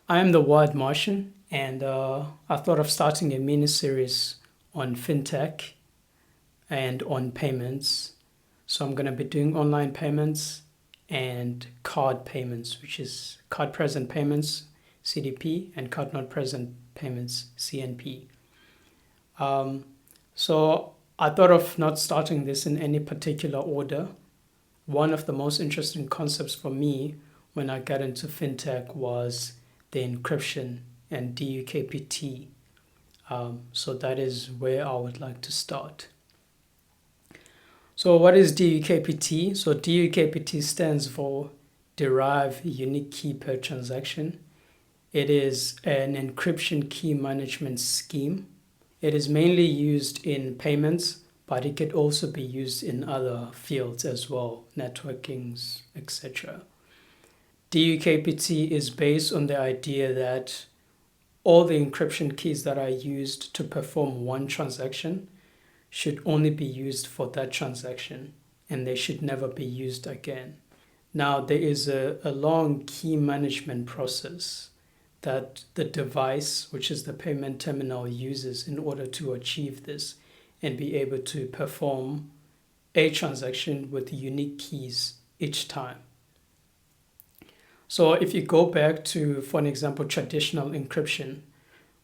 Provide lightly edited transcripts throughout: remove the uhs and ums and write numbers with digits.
I am the WiredMartian, and I thought of starting a mini series on fintech and on payments. So I'm going to be doing online payments and card payments, which is card present payments, CDP, and card not present payments, CNP. So I thought of not starting this in any particular order. One of the most interesting concepts for me when I got into fintech was the encryption and DUKPT. So that is where I would like to start. So what is DUKPT? So DUKPT stands for Derived Unique Key Per Transaction. It is an encryption key management scheme. It is mainly used in payments, but it could also be used in other fields as well, networkings, etc. DUKPT is based on the idea that all the encryption keys that are used to perform one transaction should only be used for that transaction, and they should never be used again. Now, there is a long key management process that the device, which is the payment terminal, uses in order to achieve this and be able to perform a transaction with unique keys each time. So if you go back to, for an example, traditional encryption,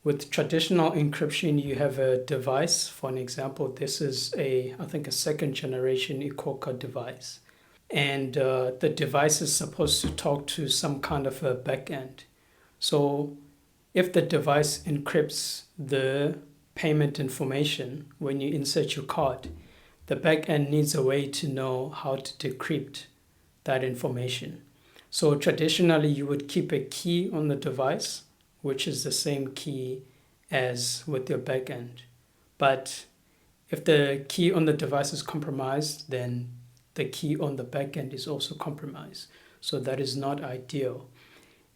with traditional encryption, you have a device. For an example, this is I think a second generation Ecoca device. And the device is supposed to talk to some kind of a backend. So if the device encrypts the payment information when you insert your card, the backend needs a way to know how to decrypt that information. So traditionally, you would keep a key on the device, which is the same key as with your backend. But if the key on the device is compromised, then the key on the backend is also compromised. So that is not ideal.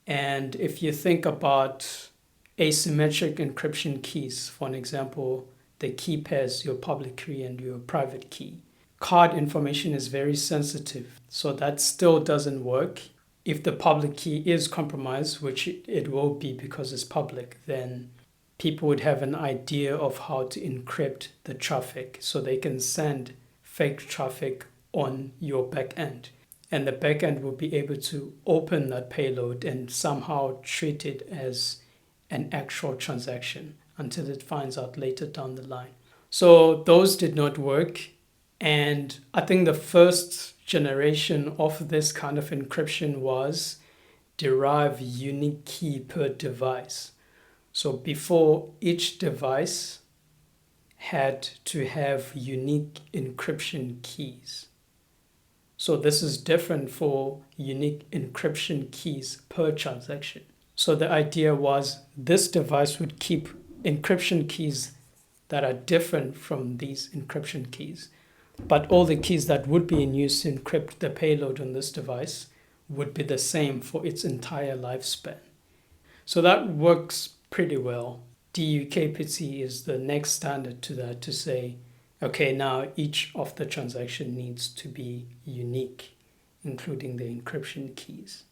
And if you think about asymmetric encryption keys, for an example, the key pairs, your public key and your private key, card information is very sensitive. So that still doesn't work. If the public key is compromised, which it will be because it's public, then people would have an idea of how to encrypt the traffic so they can send fake traffic on your backend. And the backend will be able to open that payload and somehow treat it as an actual transaction until it finds out later down the line. So those did not work. And I think the first generation of this kind of encryption was Derived Unique Key Per Device. So before, each device had to have unique encryption keys. So this is different for unique encryption keys per transaction. So the idea was this device would keep encryption keys that are different from these encryption keys. But all the keys that would be in use to encrypt the payload on this device would be the same for its entire lifespan. So that works pretty well. DUKPT is the next standard to that, to say, okay, now each of the transaction needs to be unique, including the encryption keys.